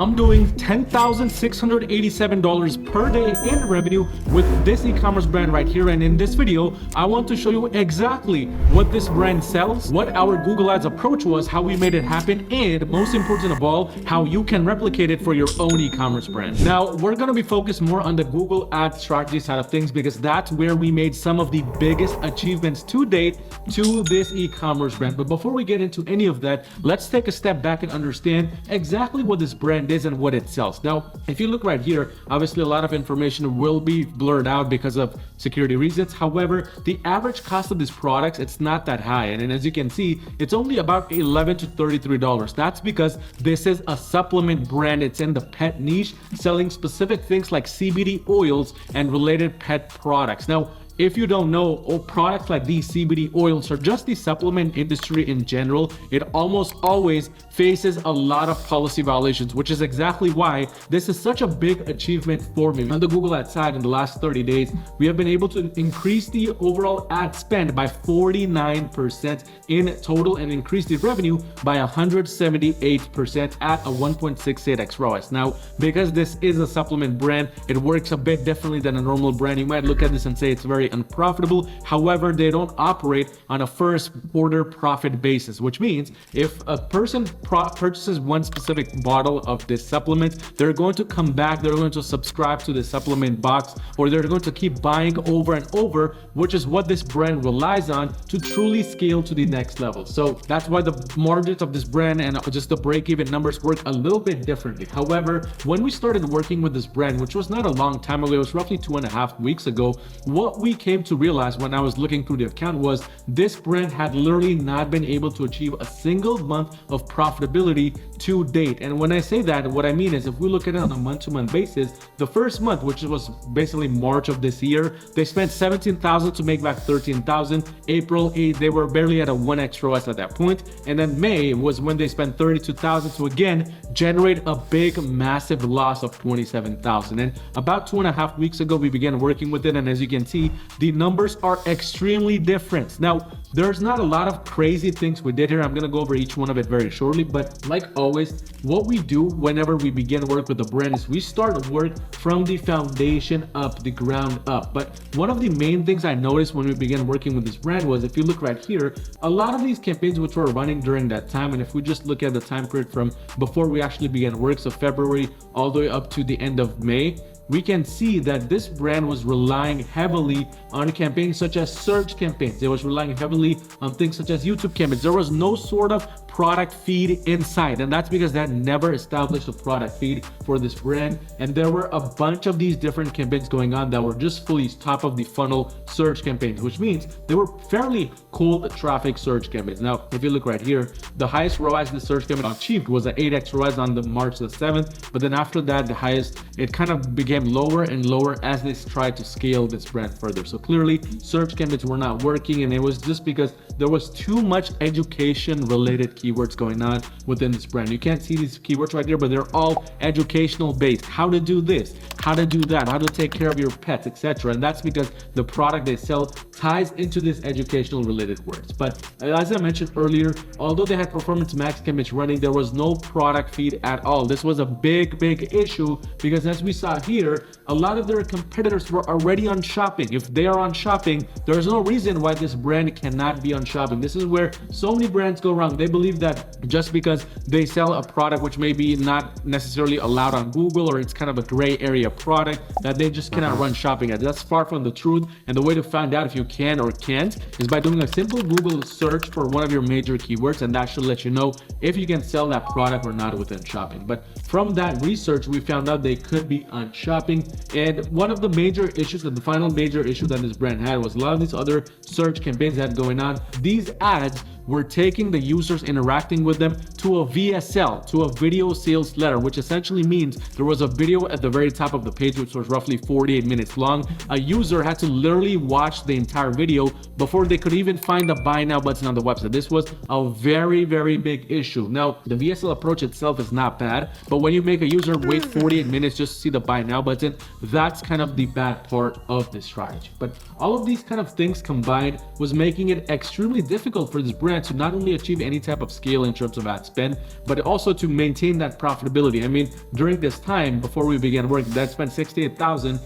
I'm doing $10,687 per day in revenue with this e-commerce brand right here. And in this video, I want to show you exactly what this brand sells, what our Google Ads approach was, how we made it happen, and most important of all, how you can replicate it for your own e-commerce brand. Now, we're going to be focused more on the Google Ads strategy side of things because that's where we made some of the biggest achievements to date to this e-commerce brand. But before we get into any of that, let's take a step back and understand exactly what this brand is and what it sells. Now, if you look right here, obviously a lot of information will be blurred out because of security reasons. However, the average cost of these products, it's not that high. And as you can see, it's only about $11 to $33. That's because this is a supplement brand. It's in the pet niche, selling specific things like CBD oils and related pet products. Now, if you don't know, products like these CBD oils or just the supplement industry in general, it almost always faces a lot of policy violations, which is exactly why this is such a big achievement for me. On the Google Ads side, in the last 30 days, we have been able to increase the overall ad spend by 49% in total and increase the revenue by 178% at a 1.68x ROAS. Now, because this is a supplement brand, it works a bit differently than a normal brand. You might look at this and say it's very unprofitable. However, they don't operate on a first order profit basis, which means if a person purchases one specific bottle of this supplement, they're going to come back, they're going to subscribe to the supplement box, or they're going to keep buying over and over, which is what this brand relies on to truly scale to the next level. So that's why the margins of this brand and just the break-even numbers work a little bit differently. However, when we started working with this brand, which was not a long time ago, it was roughly 2.5 weeks ago, what we came to realize when I was looking through the account was this brand had literally not been able to achieve a single month of profitability to date. And when I say that, what I mean is if we look at it on a month-to-month basis, the first month, which was basically March of this year, they spent $17,000 to make back $13,000. April 8, they were barely at a 1x ROAS at that point. And then May was when they spent $32,000 to again generate a big, massive loss of $27,000. And about 2.5 weeks ago, we began working with it. And as you can see, the numbers are extremely different. Now, there's not a lot of crazy things we did here. I'm going to go over each one of it very shortly. But like always, what we do whenever we begin work with a brand is we start work from the foundation up, the ground up. But one of the main things I noticed when we began working with this brand was, if you look right here, a lot of these campaigns which were running during that time, and if we just look at the time period from before we actually began work, so February all the way up to the end of May, we can see that this brand was relying heavily on campaigns such as search campaigns. It was relying heavily on things such as YouTube campaigns. There was no sort of product feed inside, and that's because they had never established a product feed for this brand. And there were a bunch of these different campaigns going on that were just fully top of the funnel search campaigns, which means they were fairly cold traffic search campaigns. Now, if you look right here, the highest ROAS the search campaign achieved was an 8x ROAS on the March the 7th. But then after that, the highest, it kind of became lower and lower as they tried to scale this brand further. So clearly search campaigns were not working, and it was just because there was too much education related keywords going on within this brand. You can't see these keywords right here, but they're all educational based. How to do this, how to do that, how to take care of your pets, etc. And that's because the product they sell ties into this educational related words. But as I mentioned earlier, although they had performance max campaigns running, there was no product feed at all. This was a big issue because, as we saw here, a lot of their competitors were already on shopping. If they are on shopping, there's no reason why this brand cannot be on shopping. This is where so many brands go wrong. They believe that just because they sell a product which may be not necessarily allowed on Google, or it's kind of a gray area product, that they just cannot run shopping at. That's far from the truth. And the way to find out if you can or can't is by doing a simple Google search for one of your major keywords, and that should let you know if you can sell that product or not within shopping. But from that research, we found out they could be on shopping. And one of the major issues, and the final major issue that this brand had, was a lot of these other search campaigns that had going on. These ads were taking the users interacting with them to a VSL, to a video sales letter, which essentially means there was a video at the very top of the page, which was roughly 48 minutes long. A user had to literally watch the entire video before they could even find the buy now button on the website. This was a very big issue. Now, the VSL approach itself is not bad, but when you make a user wait 48 minutes just to see the buy now button, that's kind of the bad part of this strategy. But all of these kind of things combined was making it extremely difficult for this brand brand to not only achieve any type of scale in terms of ad spend, but also to maintain that profitability. I mean, during this time, before we began work, that spent 68,000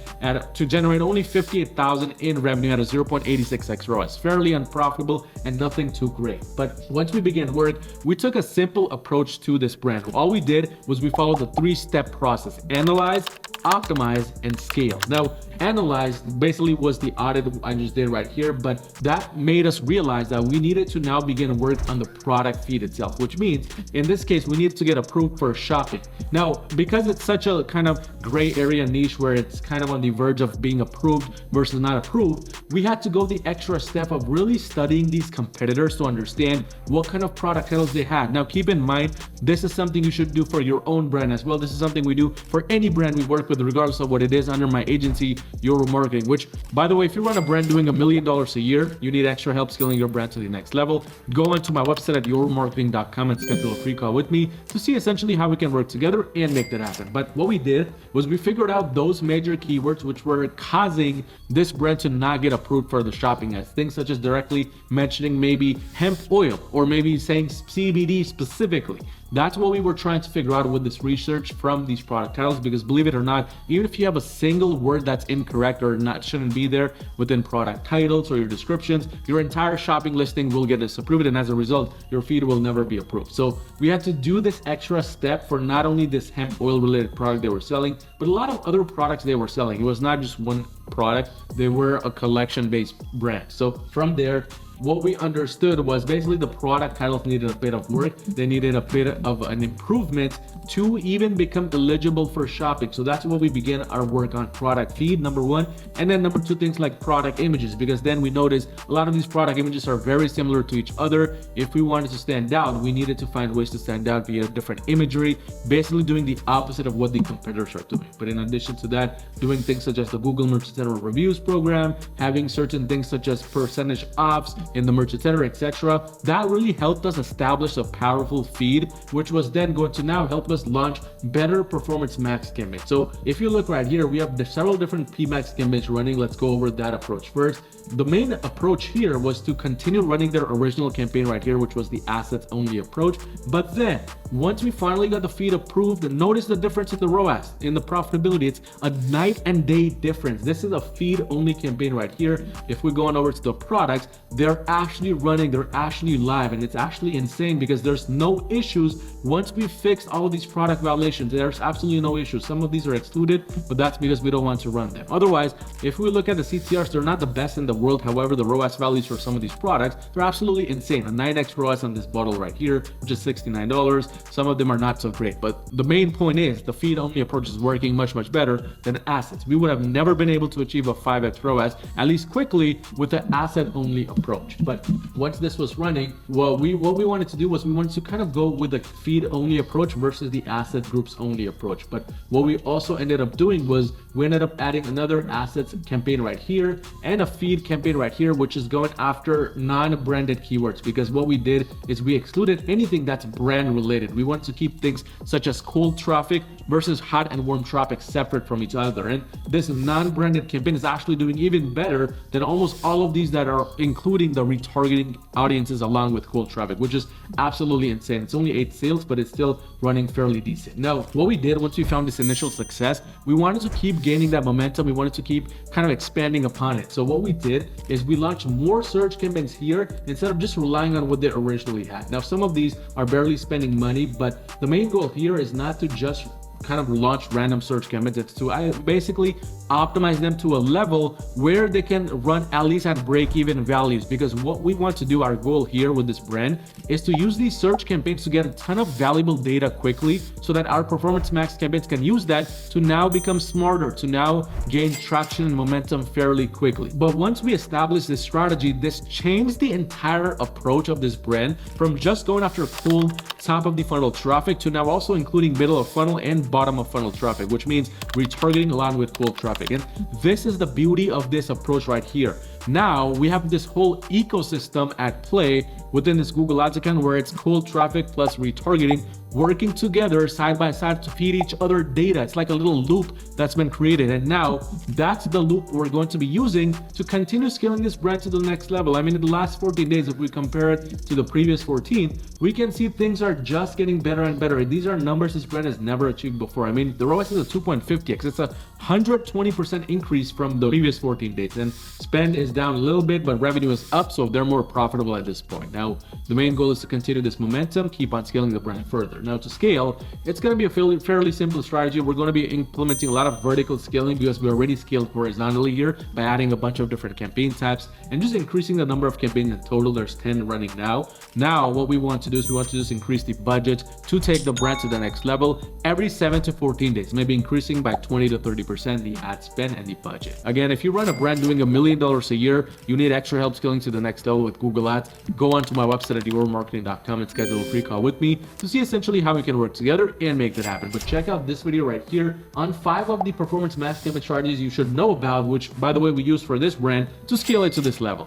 to generate only 58,000 in revenue at a 0.86x ROAS. Fairly unprofitable and nothing too great. But once we began work, we took a simple approach to this brand. All we did was we followed the 3-step process: analyze, optimize, and scale. Now, analyze basically was the audit I just did right here, but that made us realize that we needed to now begin work on the product feed itself, which means in this case, we needed to get approved for shopping. Now, because it's such a kind of gray area niche where it's kind of on the verge of being approved versus not approved, we had to go the extra step of really studying these competitors to understand what kind of product titles they had. Now, keep in mind, this is something you should do for your own brand as well. This is something we do for any brand we work with, regardless of what it is, under my agency, Your Marketing, which, by the way, if you run a brand doing $1 million a year, you need extra help scaling your brand to the next level, go onto my website at yourmarketing.com and schedule a free call with me to see essentially how we can work together and make that happen. But what we did was we figured out those major keywords which were causing this brand to not get approved for the shopping ads. Things such as directly mentioning maybe hemp oil, or maybe saying CBD specifically. That's what we were trying to figure out with this research from these product titles, because believe it or not, even if you have a single word that's incorrect or not shouldn't be there within product titles or your descriptions, your entire shopping listing will get disapproved, and as a result, your feed will never be approved. So we had to do this extra step for not only this hemp oil related product they were selling, but a lot of other products they were selling. It was not just one product, they were a collection based brand. So from there, what we understood was basically the product titles needed a bit of work. They needed a bit of an improvement to even become eligible for shopping. So that's what we began our work on: product feed, number one. And then number two, things like product images, because then we noticed a lot of these product images are very similar to each other. If we wanted to stand out, we needed to find ways to stand out via different imagery, basically doing the opposite of what the competitors are doing. But in addition to that, doing things such as the Google Merchant Center reviews program, having certain things such as percentage offs in the Merchant Center, etc. That really helped us establish a powerful feed, which was then going to now help us launch better performance max campaigns. So if you look right here, we have several different PMax campaigns running. Let's go over that approach first. The main approach here was to continue running their original campaign right here, which was the assets only approach. But then once we finally got the feed approved, notice the difference in the ROAS, in the profitability. It's a night and day difference. This is a feed only campaign right here. If we go on over to the products, they're actually running, they're actually live, and it's actually insane because there's no issues. Once we fixed all of these product violations, there's absolutely no issues. Some of these are excluded, but that's because we don't want to run them. Otherwise, if we look at the CTRs, they're not the best in the world. However, the ROAS values for some of these products, they're absolutely insane. A 9x ROAS on this bottle right here, which is $69. Some of them are not so great, but the main point is the feed only approach is working much better than assets. We would have never been able to achieve a 5x ROAS, at least quickly, with the asset only approach. But once this was running, what we wanted to do was we wanted to kind of go with the feed only approach versus the asset groups only approach. But what we also ended up doing was we ended up adding another assets campaign right here and a feed campaign right here, which is going after non-branded keywords, because what we did is we excluded anything that's brand related. We want to keep things such as cold traffic versus hot and warm traffic separate from each other. And this non-branded campaign is actually doing even better than almost all of these that are including the retargeting audiences along with cold traffic, which is absolutely insane. It's only 8 sales, but it's still running fairly decent. Now, what we did once we found this initial success, we wanted to keep gaining that momentum. We wanted to keep kind of expanding upon it. So what we did is we launched more search campaigns here instead of just relying on what they originally had. Now, some of these are barely spending money, but the main goal here is not to just kind of launch random search campaigns. It's to basically optimize them to a level where they can run at least at break-even values. Because what we want to do, our goal here with this brand, is to use these search campaigns to get a ton of valuable data quickly, so that our performance max campaigns can use that to now become smarter, to now gain traction and momentum fairly quickly. But once we establish this strategy, this changed the entire approach of this brand from just going after cold top of the funnel traffic to now also including middle of funnel and bottom of funnel traffic, which means retargeting along with cold traffic. And this is the beauty of this approach right here. Now we have this whole ecosystem at play within this Google Ads account where it's cold traffic plus retargeting working together side by side to feed each other data. It's like a little loop that's been created, and now that's the loop we're going to be using to continue scaling this brand to the next level. I mean, in the last 14 days, if we compare it to the previous 14, we can see things are just getting better and better. These are numbers this brand has never achieved before. I mean, the ROAS is a 2.50x. It's a 120% increase from the previous 14 days, and spend is down a little bit, but revenue is up, so they're more profitable at this point. Now, the main goal is to continue this momentum, keep on scaling the brand further. Now, to scale, it's going to be a fairly simple strategy. We're going to be implementing a lot of vertical scaling because we already scaled horizontally here by adding a bunch of different campaign types and just increasing the number of campaigns in total. There's 10 running now. Now, what we want to do is we want to just increase the budget to take the brand to the next level every 7 to 14 days, maybe increasing by 20 to 30% the ad spend and the budget. Again, if you run a brand doing $1 million a year, you need extra help scaling to the next level with Google Ads, go onto my website at yourmarketing.com and schedule a free call with me to see essentially how we can work together and make that happen. But check out this video right here on 5 of the performance mass campaign strategies you should know about, which by the way we use for this brand to scale it to this level.